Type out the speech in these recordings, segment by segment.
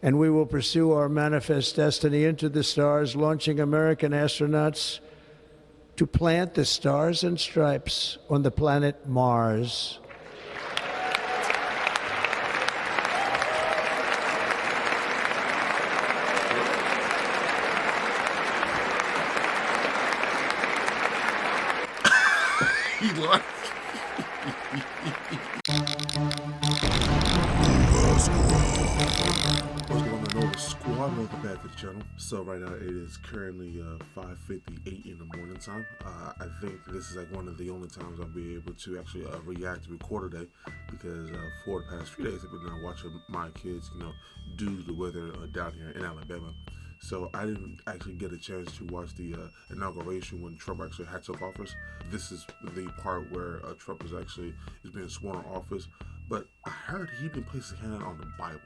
and we will pursue our manifest destiny into the stars, launching American astronauts to plant the stars and stripes on the planet Mars. He lied. What's going on, Nova Squad? Welcome back to the channel. So right now it is currently 5:58 in the morning time. I think this is like one of the only times I'll be able to actually record today, because for the past few days I've been watching my kids, do the weather down here in Alabama. So I didn't actually get a chance to watch the inauguration when Trump actually had took office. This is the part where Trump is being sworn in office. But I heard he even placed his hand on the Bible.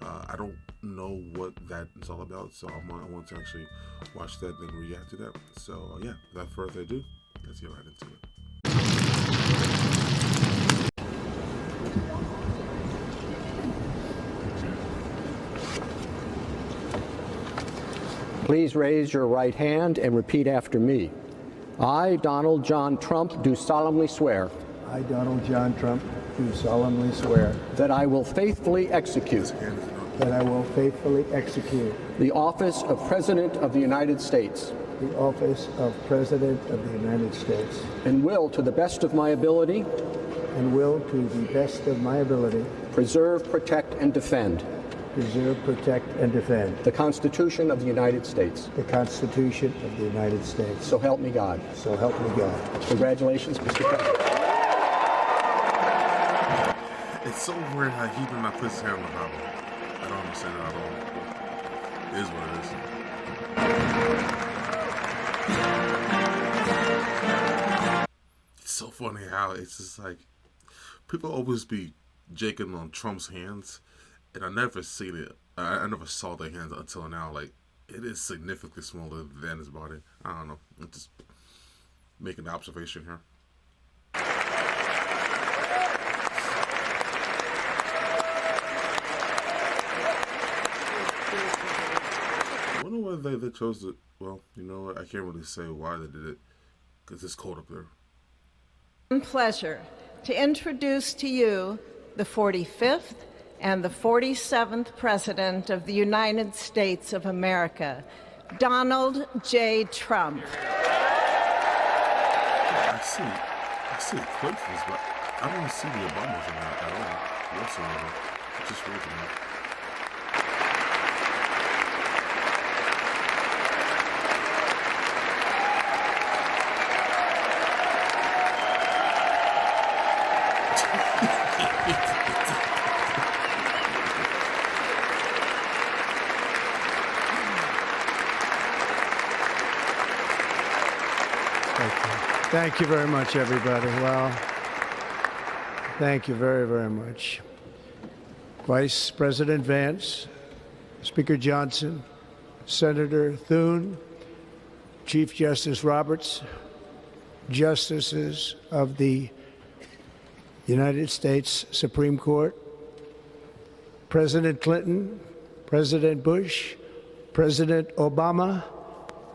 I don't know what that is all about, so I want to actually watch that and react to that. So yeah, without further ado, let's get right into it. Please raise your right hand and repeat after me. I, Donald John Trump, do solemnly swear. I, Donald John Trump, do solemnly swear that I will faithfully execute the office of President of the United States the office of President of the United States and will, to the best of my ability, preserve, protect, and defend the Constitution of the United States. The Constitution of the United States. So help me God. So help me God. Congratulations, Mr. President. It's so weird how he did not put his hand on the Bible. I don't understand it at all. It is what it is. It's so funny how it's just like people always be jaking on Trump's hands, and I never seen it. I never saw the hands until now. Like, it is significantly smaller than his body. I don't know. I'm just making the observation here. I wonder why they chose it. Well, you know what? I can't really say why they did it, because it's cold up there. Pleasure to introduce to you the 45th and the 47th President of the United States of America, Donald J. Trump. I see the Clintons, but I don't see the Obamas in that at all whatsoever. It's just weird to me. Thank you very much, everybody. Well, thank you very, very much. Vice President Vance, Speaker Johnson, Senator Thune, Chief Justice Roberts, Justices of the United States Supreme Court, President Clinton, President Bush, President Obama,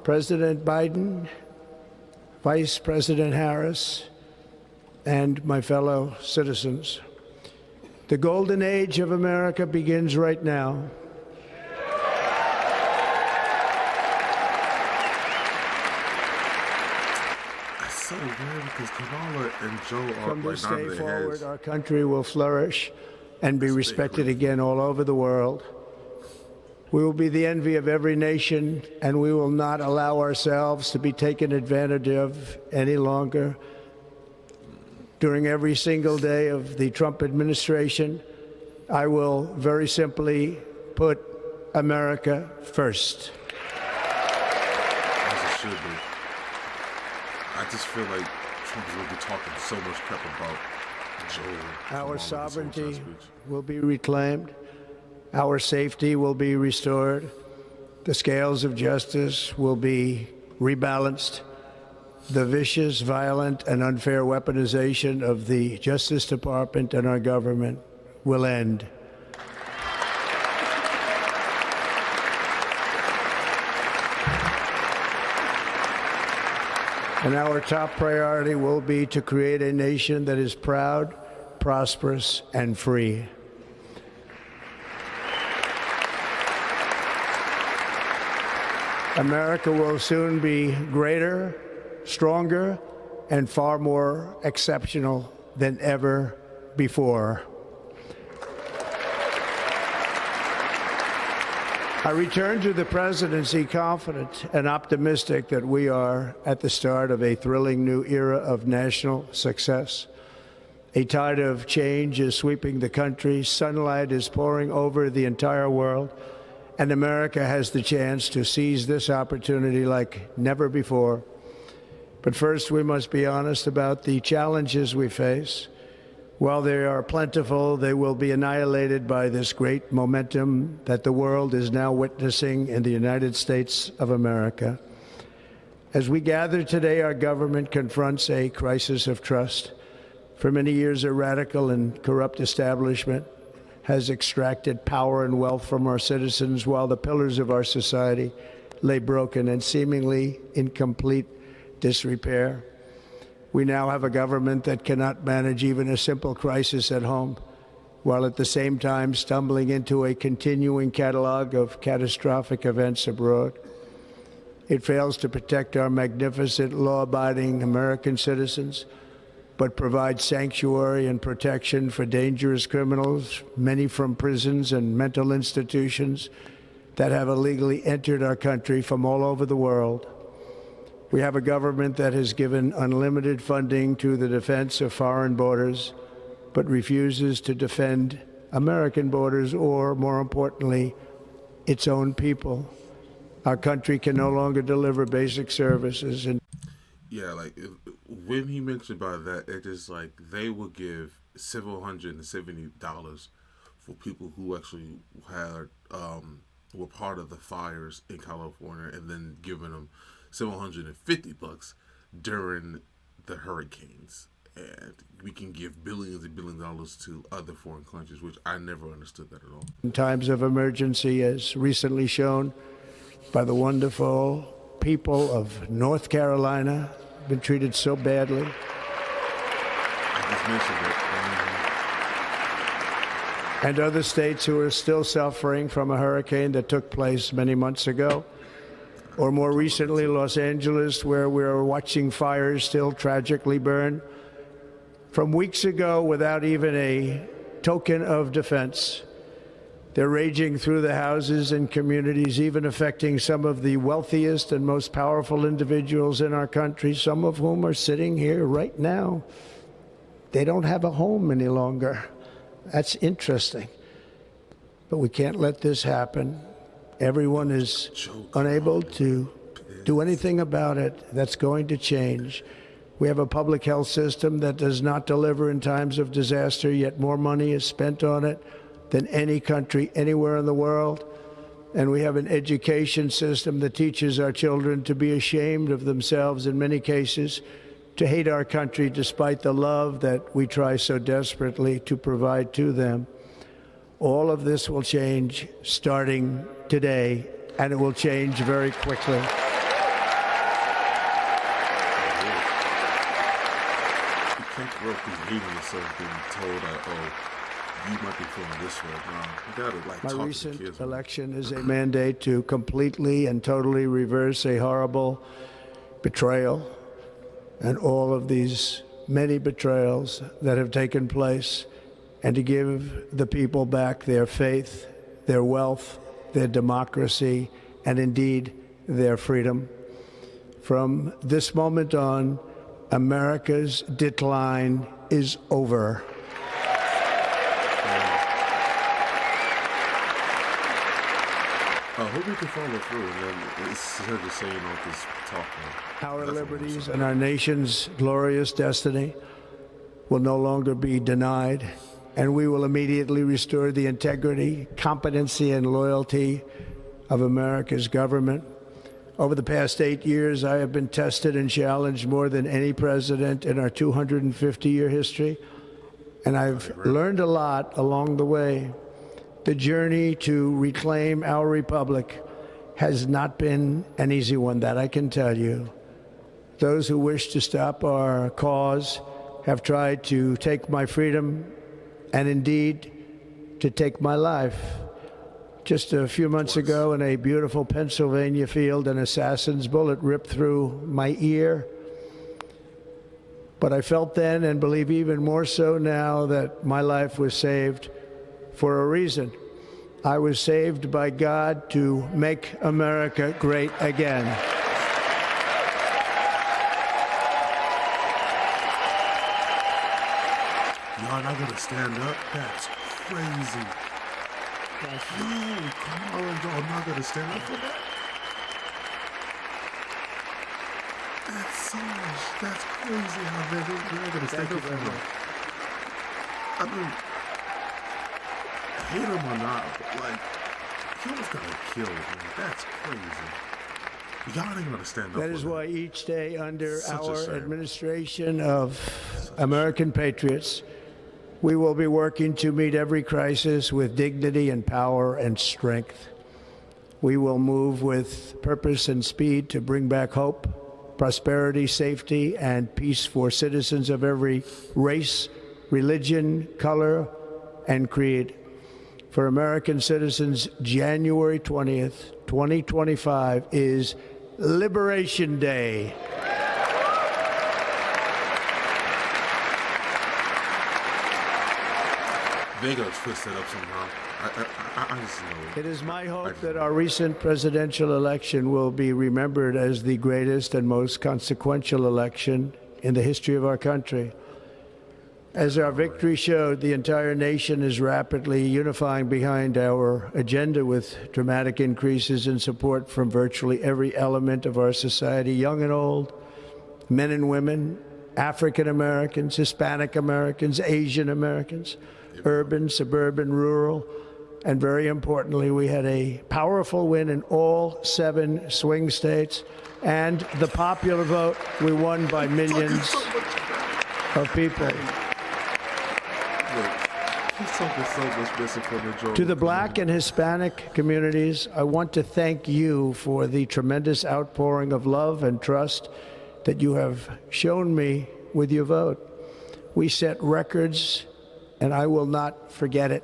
President Biden, Vice President Harris, and my fellow citizens. The golden age of America begins right now. That's so weird, because Kamala and Joe are From this day forward, heads. our country will flourish and be respected again all over the world. We will be the envy of every nation, and we will not allow ourselves to be taken advantage of any longer. During every single day of the Trump administration, I will very simply put America first. As it should be. I just feel like Trump is going to be talking so much crap about Joe. Our sovereignty will be reclaimed. Our safety will be restored. The scales of justice will be rebalanced. The vicious, violent, and unfair weaponization of the Justice Department and our government will end. And our top priority will be to create a nation that is proud, prosperous, and free. America will soon be greater, stronger, and far more exceptional than ever before. I return to the presidency confident and optimistic that we are at the start of a thrilling new era of national success. A tide of change is sweeping the country, sunlight is pouring over the entire world, and America has the chance to seize this opportunity like never before. But first, we must be honest about the challenges we face. While they are plentiful, they will be annihilated by this great momentum that the world is now witnessing in the United States of America. As we gather today, our government confronts a crisis of trust. For many years, a radical and corrupt establishment has extracted power and wealth from our citizens while the pillars of our society lay broken and seemingly in complete disrepair. We now have a government that cannot manage even a simple crisis at home, while at the same time stumbling into a continuing catalog of catastrophic events abroad. It fails to protect our magnificent, law-abiding American citizens, but provides sanctuary and protection for dangerous criminals, many from prisons and mental institutions that have illegally entered our country from all over the world. We have a government that has given unlimited funding to the defense of foreign borders, but refuses to defend American borders or, more importantly, its own people. Our country can no longer deliver basic services. And Yeah, like when he mentioned about that, it is like they will give $770 for people who actually had were part of the fires in California, and then giving them $750 during the hurricanes. And we can give billions and billions of dollars to other foreign countries, which I never understood that at all. in times of emergency, as recently shown by the wonderful people of North Carolina, been treated so badly. I just mentioned it. And other states who are still suffering from a hurricane that took place many months ago. Or more recently, Los Angeles, where we're watching fires still tragically burn from weeks ago without even a token of defense. They're raging through the houses and communities, even affecting some of the wealthiest and most powerful individuals in our country, some of whom are sitting here right now. They don't have a home any longer. That's interesting. But we can't let this happen. Everyone is unable to do anything about it. That's going to change. We have a public health system that does not deliver in times of disaster, yet more money is spent on it than any country anywhere in the world. And we have an education system that teaches our children to be ashamed of themselves in many cases, to hate our country despite the love that we try so desperately to provide to them. All of this will change starting today, and it will change very quickly. You can't grow up hating yourself being told that, oh, you might be feeling this way. No, you gotta like My talk to recent the kids. election is a mandate to completely and totally reverse a horrible betrayal and all of these many betrayals that have taken place, and to give the people back their faith, their wealth, their democracy, and indeed their freedom. From this moment on, America's decline is over. I hope you can follow through, and then it's just saying all this talk. Our That's what I'm liberties saying. and our nation's glorious destiny will no longer be denied, and we will immediately restore the integrity, competency, and loyalty of America's government. Over the past 8 years, I have been tested and challenged more than any president in our 250-year history, and I've learned a lot along the way. The journey to reclaim our republic has not been an easy one, that I can tell you. Those who wish to stop our cause have tried to take my freedom and indeed to take my life. Just a few months ago in a beautiful Pennsylvania field, an assassin's bullet ripped through my ear. But I felt then, and believe even more so now, that my life was saved for a reason. I was saved by God to make America great again. Y'all not gonna stand up? That's crazy. Yo, come on, y'all not gonna stand up for that? That's crazy how they're not gonna stand up for that. I mean, hate him or not, but like, he almost got killed, man. That's crazy. Y'all ain't gonna stand up for that. That is why each day under Such a our shame. administration of American patriots, we will be working to meet every crisis with dignity and power and strength. We will move with purpose and speed to bring back hope, prosperity, safety, and peace for citizens of every race, religion, color, and creed. For American citizens, January 20th, 2025 is Liberation Day. They gonna twist it up somehow. I just know it. It is my hope that our recent presidential election will be remembered as the greatest and most consequential election in the history of our country. As our victory showed, the entire nation is rapidly unifying behind our agenda with dramatic increases in support from virtually every element of our society, young and old, men and women, African Americans, Hispanic Americans, Asian Americans, urban, suburban, rural, and very importantly, we had a powerful win in all 7 swing states, and the popular vote, we won by millions of people. To the Black and Hispanic communities, I want to thank you for the tremendous outpouring of love and trust that you have shown me with your vote. We set records, and I will not forget it.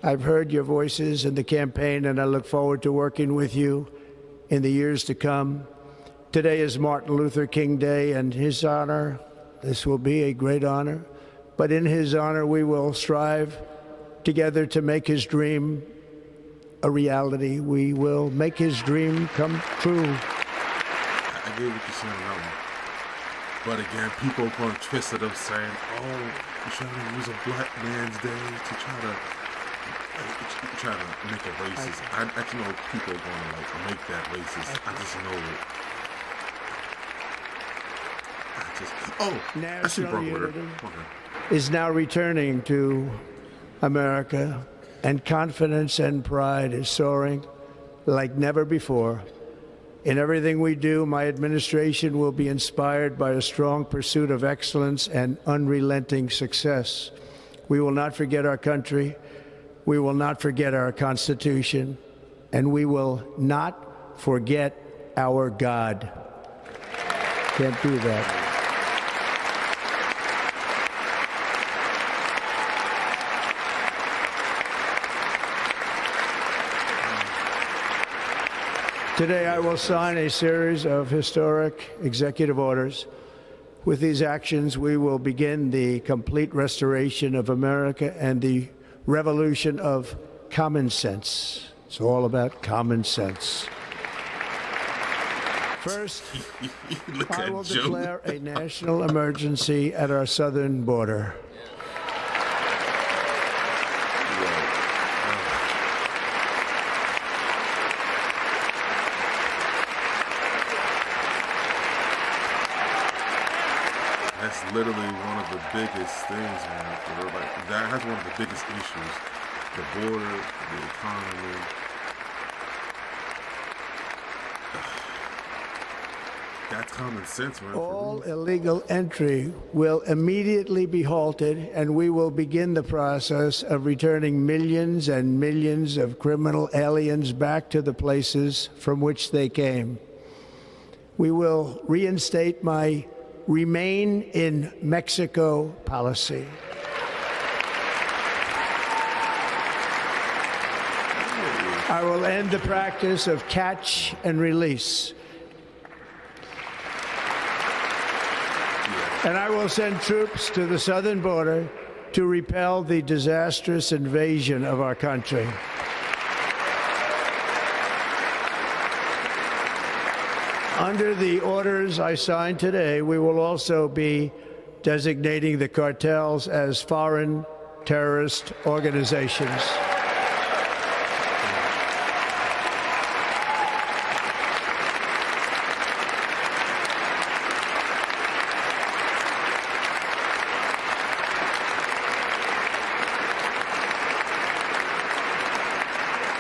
I've heard your voices in the campaign, and I look forward to working with you in the years to come. Today is Martin Luther King Day, and his honor, this will be a great honor, but in his honor, we will strive together to make his dream a reality. We will make his dream come true. I get what you're saying now. But again, people are going to twist it up saying, oh, you're trying to use a black man's day to try to make it racist. I actually know people are going to like make that racist. I just know it. I see National Brock Ritter. unity Okay. is now returning to America, and confidence and pride is soaring like never before. In everything we do, my administration will be inspired by a strong pursuit of excellence and unrelenting success. We will not forget our country. We will not forget our Constitution. And we will not forget our God. Can't do that. Today, I will sign a series of historic executive orders. With these actions, we will begin the complete restoration of America and the revolution of common sense. It's all about common sense. First, I will declare a national emergency at our southern border. That's literally one of the biggest things, man. For real. Like, that's one of the biggest issues. The border, the economy. That's common sense, man. All illegal entry will immediately be halted, and we will begin the process of returning millions and millions of criminal aliens back to the places from which they came. we will reinstate my Remain in Mexico policy. I will end the practice of catch and release. And I will send troops to the southern border to repel the disastrous invasion of our country. Under the orders I signed today, we will also be designating the cartels as foreign terrorist organizations.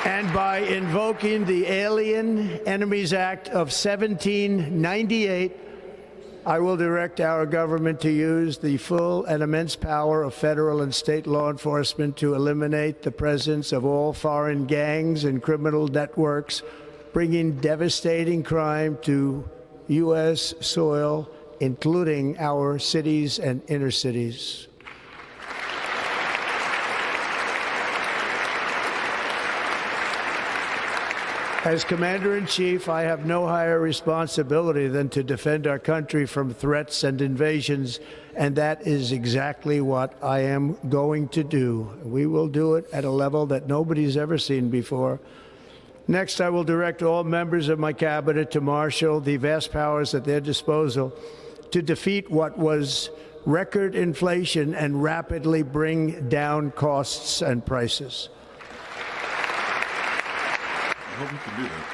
And by invoking the Alien Enemies Act of 1798, I will direct our government to use the full and immense power of federal and state law enforcement to eliminate the presence of all foreign gangs and criminal networks, bringing devastating crime to U.S. soil, including our cities and inner cities. As Commander-in-Chief, I have no higher responsibility than to defend our country from threats and invasions, and that is exactly what I am going to do. We will do it at a level that nobody's ever seen before. Next, I will direct all members of my cabinet to marshal the vast powers at their disposal to defeat what was record inflation and rapidly bring down costs and prices. I hope we can do that.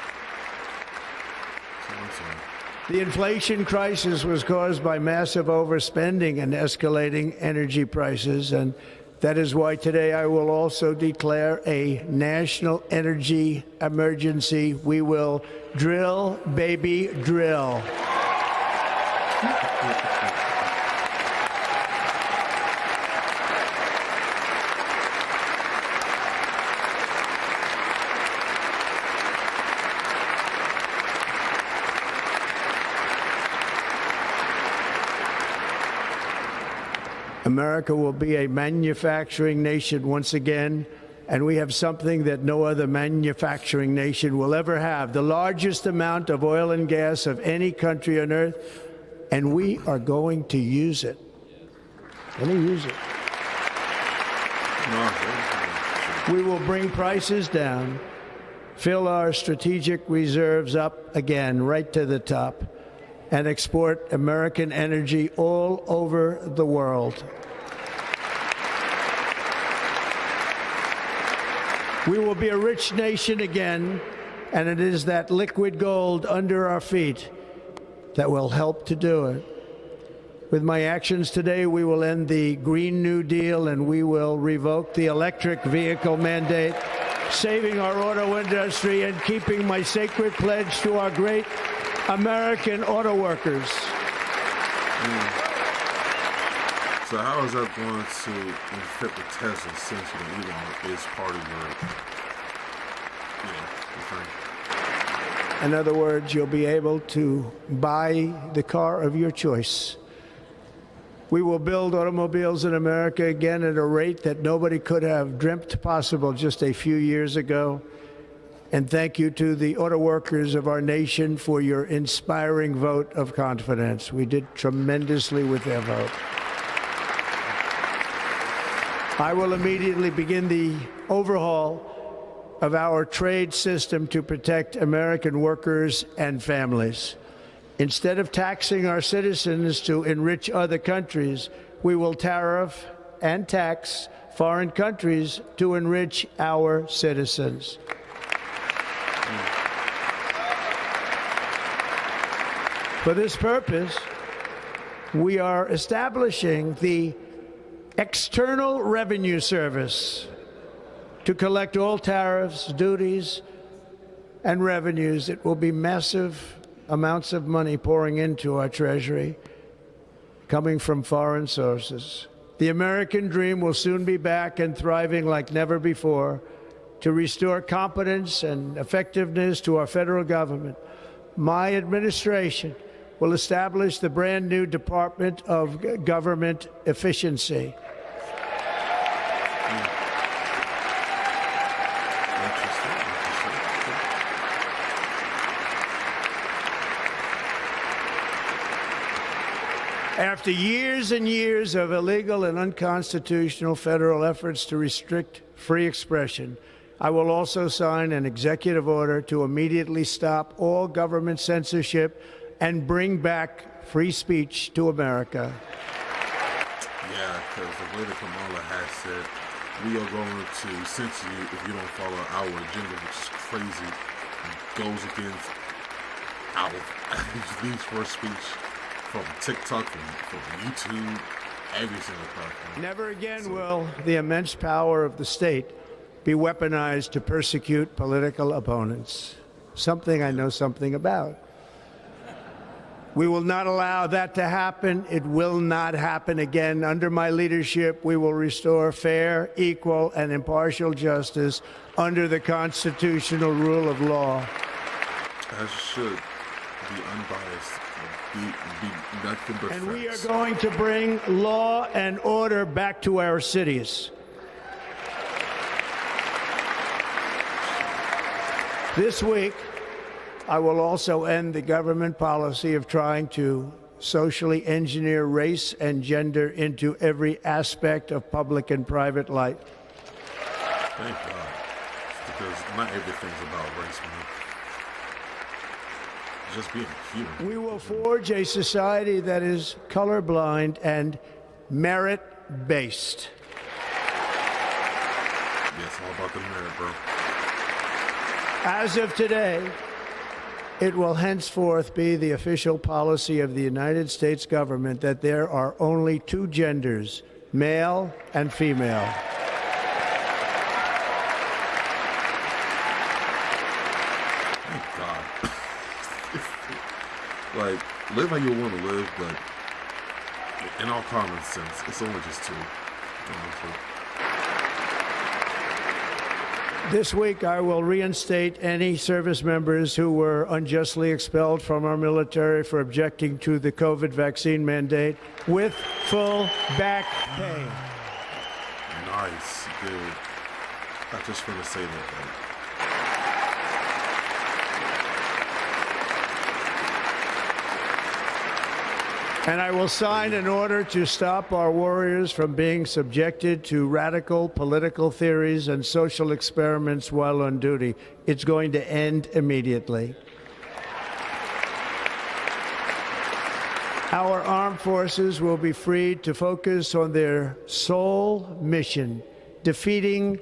The inflation crisis was caused by massive overspending and escalating energy prices, and that is why today I will also declare a national energy emergency. We will drill, baby, drill. America will be a manufacturing nation once again, and we have something that no other manufacturing nation will ever have, the largest amount of oil and gas of any country on earth, and we are going to use it. We will bring prices down, fill our strategic reserves up again, right to the top, and export American energy all over the world. We will be a rich nation again, and it is that liquid gold under our feet that will help to do it. With my actions today, we will end the Green New Deal, and we will revoke the electric vehicle mandate, saving our auto industry and keeping my sacred pledge to our great American auto workers. So how is that going to affect the Tesla since Elon is part of your thing? In other words, you'll be able to buy the car of your choice. We will build automobiles in America again at a rate that nobody could have dreamt possible just a few years ago. And thank you to the auto workers of our nation for your inspiring vote of confidence. We did tremendously with their vote. I will immediately begin the overhaul of our trade system to protect American workers and families. Instead of taxing our citizens to enrich other countries, we will tariff and tax foreign countries to enrich our citizens. For this purpose, we are establishing the External Revenue Service to collect all tariffs, duties, and revenues. It will be massive amounts of money pouring into our treasury, coming from foreign sources. The American dream will soon be back and thriving like never before to restore competence and effectiveness to our federal government. my administration will establish the brand new Department of Government Efficiency. After years and years of illegal and unconstitutional federal efforts to restrict free expression, I will also sign an executive order to immediately stop all government censorship and bring back free speech to America. Yeah, because the way that Kamala has said, we are going to censor you if you don't follow our agenda, which is crazy, goes against our these for speech from TikTok, from YouTube, every single platform. Never again will the immense power of the state be weaponized to persecute political opponents, something I know something about. We will not allow that to happen. It will not happen again. Under my leadership, we will restore fair, equal, and impartial justice under the constitutional rule of law. As should be unbiased, be nothing but And we are facts. going to bring law and order back to our cities. This week, I will also end the government policy of trying to socially engineer race and gender into every aspect of public and private life. Thank God. Because not everything's about race, man. Just being human. We will forge a society that is colorblind and merit-based. Yeah, it's all about the merit, bro. As of today, it will henceforth be the official policy of the United States government that there are only two genders, male and female. Thank God. Like, live how you want to live, but in all common sense, it's only just two. This week, I will reinstate any service members who were unjustly expelled from our military for objecting to the COVID vaccine mandate with full back pay. Nice, dude. I just want to say that. And I will sign an order to stop our warriors from being subjected to radical political theories and social experiments while on duty. It's going to end immediately. Our armed forces will be freed to focus on their sole mission, defeating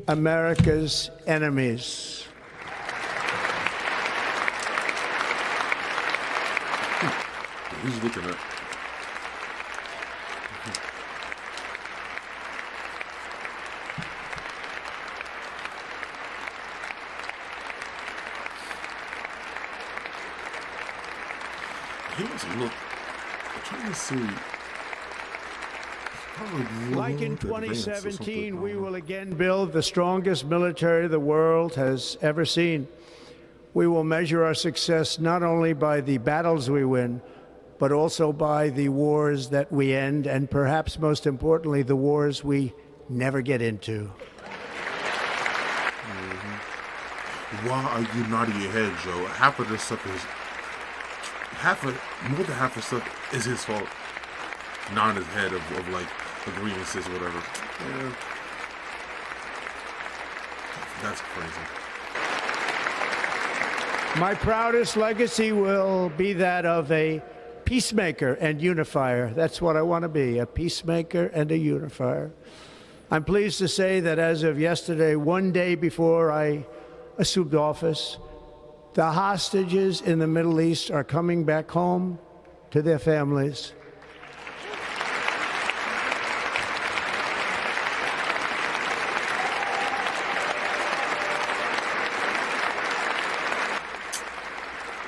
America's enemies. Who's looking at? He was look. I'm trying to see. Like in 2017, we will again build the strongest military the world has ever seen. We will measure our success not only by the battles we win, but also by the wars that we end, and perhaps most importantly, the wars we never get into. Why are you nodding your head, Joe? Half of this stuff is more than half of stuff is his fault. Nodding his head of like grievances or whatever. Yeah. That's crazy. My proudest legacy will be that of a peacemaker and unifier. That's what I want to be, a peacemaker and a unifier. I'm pleased to say that as of yesterday, one day before I assumed office, the hostages in the Middle East are coming back home to their families.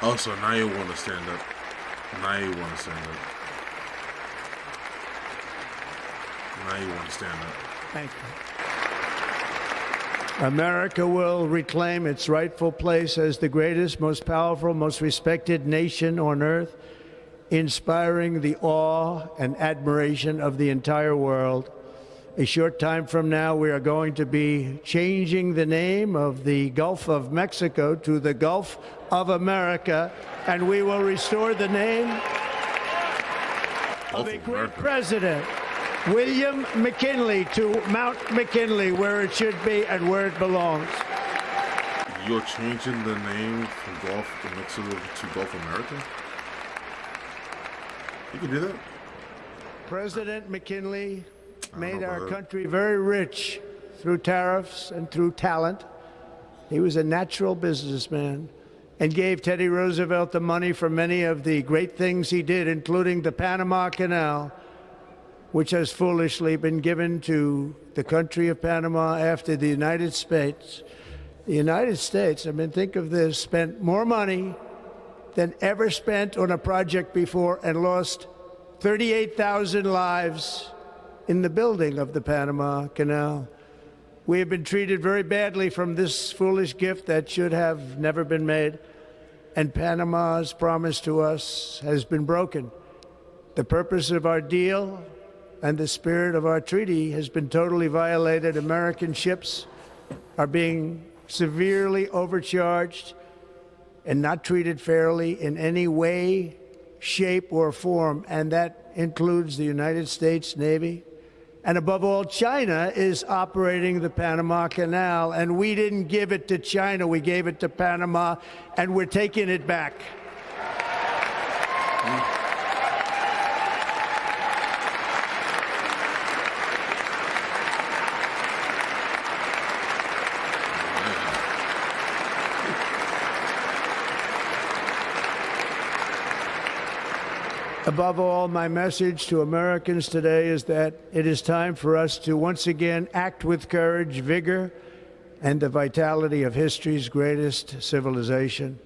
Oh, so now you want to stand up. Now you want to stand up. Now you want to stand up. Thank you. America will reclaim its rightful place as the greatest, most powerful, most respected nation on earth, inspiring the awe and admiration of the entire world. A short time from now, we are going to be changing the name of the Gulf of Mexico to the Gulf of America, and we will restore the name of a great president, William McKinley, to Mount McKinley, where it should be and where it belongs. You're changing the name from Gulf of Mexico to Gulf America? You can do that? President McKinley made our country very rich through tariffs and through talent. He was a natural businessman and gave Teddy Roosevelt the money for many of the great things he did, including the Panama Canal, which has foolishly been given to the country of Panama after the United States. The United States, I mean, think of this, spent more money than ever spent on a project before and lost 38,000 lives in the building of the Panama Canal. We have been treated very badly from this foolish gift that should have never been made, and Panama's promise to us has been broken. The purpose of our deal and the spirit of our treaty has been totally violated. American ships are being severely overcharged and not treated fairly in any way, shape, or form, and that includes the United States Navy. And above all, China is operating the Panama Canal, and we didn't give it to China, we gave it to Panama, and we're taking it back. Above all, my message to Americans today is that it is time for us to once again act with courage, vigor, and the vitality of history's greatest civilization.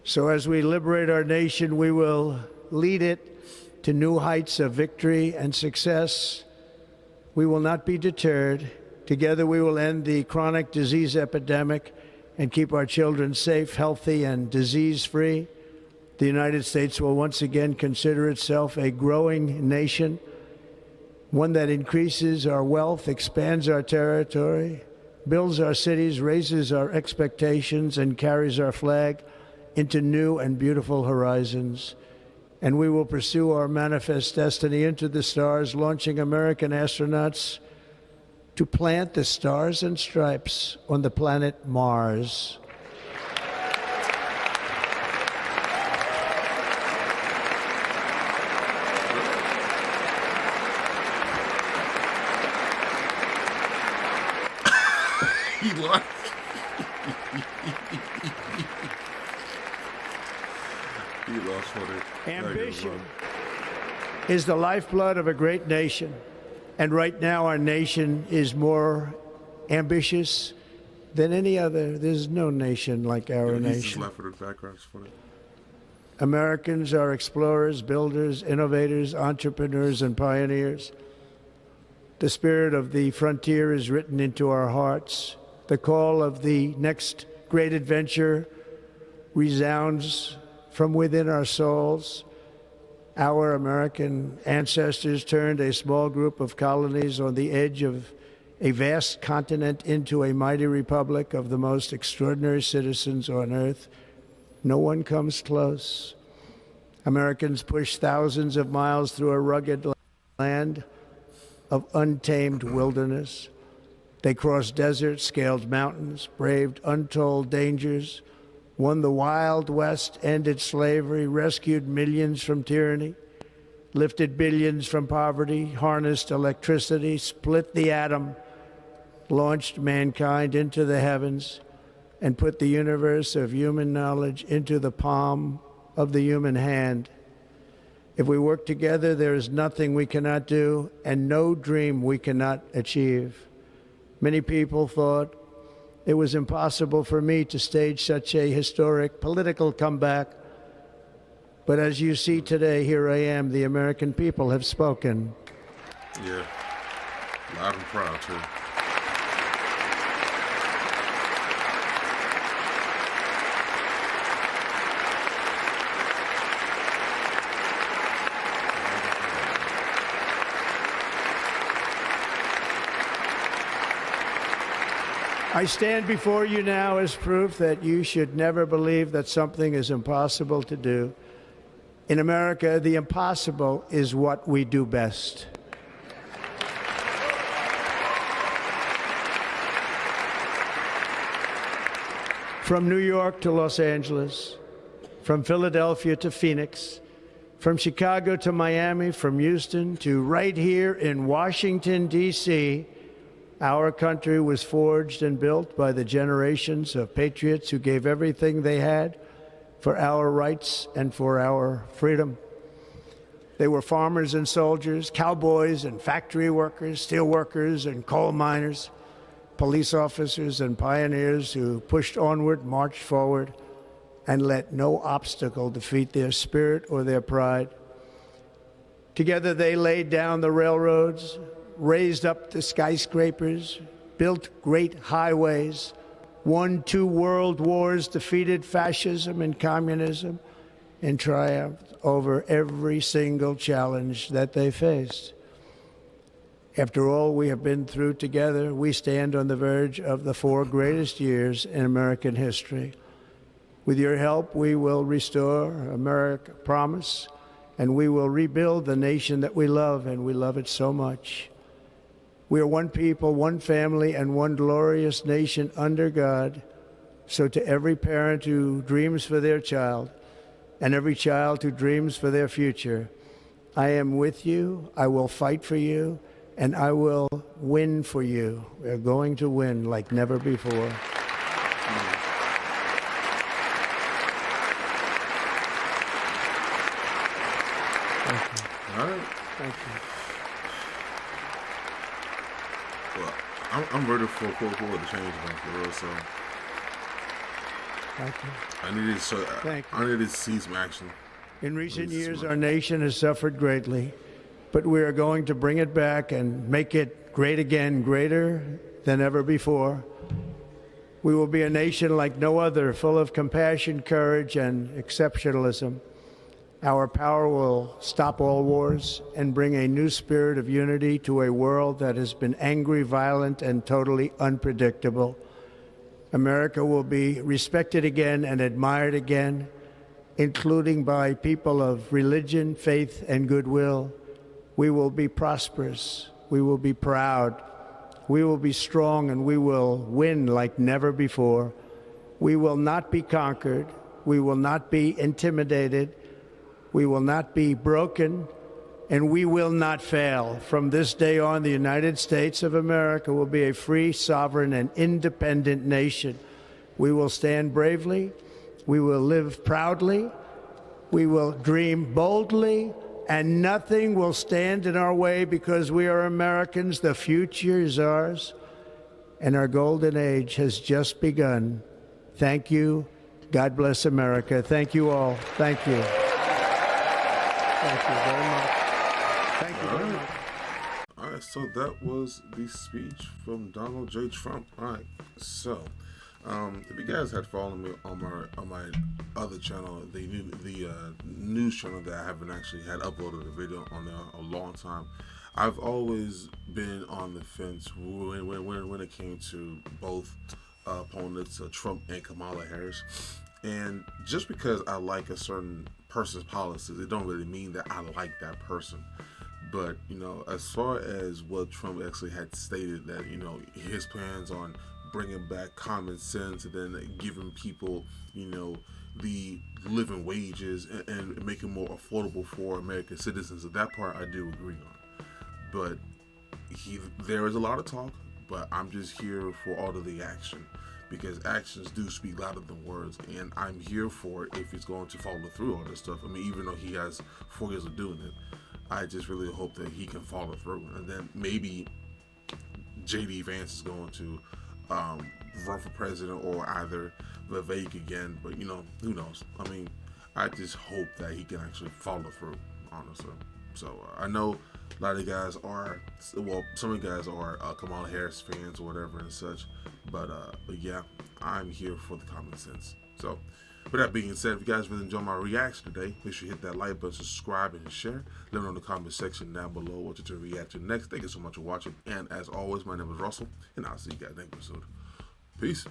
So as we liberate our nation, we will lead it to new heights of victory and success. We will not be deterred. Together we will end the chronic disease epidemic and keep our children safe, healthy, and disease-free. The United States will once again consider itself a growing nation, one that increases our wealth, expands our territory, builds our cities, raises our expectations, and carries our flag into new and beautiful horizons. And we will pursue our manifest destiny into the stars, launching American astronauts to plant the stars and stripes on the planet Mars. He lost. He lost for it. Ambition is the lifeblood of a great nation. And right now, our nation is more ambitious than any other. There's no nation like our nation. Americans are explorers, builders, innovators, entrepreneurs, and pioneers. The spirit of the frontier is written into our hearts. The call of the next great adventure resounds from within our souls. Our American ancestors turned a small group of colonies on the edge of a vast continent into a mighty republic of the most extraordinary citizens on earth. No one comes close. Americans pushed thousands of miles through a rugged land of untamed wilderness. They crossed deserts, scaled mountains, braved untold dangers, won the Wild West, ended slavery, rescued millions from tyranny, lifted billions from poverty, harnessed electricity, split the atom, launched mankind into the heavens, and put the universe of human knowledge into the palm of the human hand. If we work together, there is nothing we cannot do and no dream we cannot achieve. Many people thought it was impossible for me to stage such a historic political comeback. But as you see today, here I am. The American people have spoken. Yeah, loud and proud, too. I stand before you now as proof that you should never believe that something is impossible to do. In America, the impossible is what we do best. From New York to Los Angeles, from Philadelphia to Phoenix, from Chicago to Miami, from Houston to right here in Washington, D.C., our country was forged and built by the generations of patriots who gave everything they had for our rights and for our freedom. They were farmers and soldiers, cowboys and factory workers, steel workers and coal miners, police officers and pioneers who pushed onward, marched forward, and let no obstacle defeat their spirit or their pride. Together they laid down the railroads, raised up the skyscrapers, built great highways, won 2 world wars, defeated fascism and communism, and triumphed over every single challenge that they faced. After all we have been through together, we stand on the verge of the 4 greatest years in American history. With your help, we will restore America promise, and we will rebuild the nation that we love, and we love it so much. We are one people, one family, and one glorious nation under God. So to every parent who dreams for their child, and every child who dreams for their future, I am with you, I will fight for you, and I will win for you. We're going to win like never before. All right. Thank you. Well, I'm ready for the change, man, for real. So Thank you. Thank you. I needed to see some action. In recent years, our nation has suffered greatly, but we are going to bring it back and make it great again, greater than ever before. We will be a nation like no other, full of compassion, courage, and exceptionalism. Our power will stop all wars and bring a new spirit of unity to a world that has been angry, violent, and totally unpredictable. America will be respected again and admired again, including by people of religion, faith, and goodwill. We will be prosperous. We will be proud. We will be strong, and we will win like never before. We will not be conquered. We will not be intimidated. We will not be broken, and we will not fail. From this day on, the United States of America will be a free, sovereign, and independent nation. We will stand bravely. We will live proudly. We will dream boldly, and nothing will stand in our way because we are Americans. The future is ours, and our golden age has just begun. Thank you. God bless America. Thank you all. Thank you. Thank you very much. Thank you very much. All right, so that was the speech from Donald J. Trump. All right, so if you guys had followed me on my other channel, the news channel that I haven't actually had uploaded a video on a long time, I've always been on the fence when it came to both opponents, Trump and Kamala Harris. And just because I like a certain person's policies, it don't really mean that I like that person. But, you know, as far as what Trump actually had stated, that, you know, his plans on bringing back common sense and then giving people, you know, the living wages and making more affordable for American citizens, that part I do agree on. But there is a lot of talk, but I'm just here for all of the action, because actions do speak louder than words, and I'm here for it if he's going to follow through all this stuff. I mean, even though he has 4 years of doing it, I just really hope that he can follow through, and then maybe J.D. Vance is going to run for president, or either Vivek again, but, you know, who knows? I mean, I just hope that he can actually follow through, honestly. So I know a lot of you guys are, well, some of you guys are Kamala Harris fans or whatever and such, but yeah, I'm here for the common sense. So with that being said, if you guys really enjoyed my reaction today, make sure you hit that like button, subscribe, and share. Let me know in the comment section down below what you to react to next. Thank you so much for watching, and as always, my name is Russell, and I'll see you guys next episode. Peace.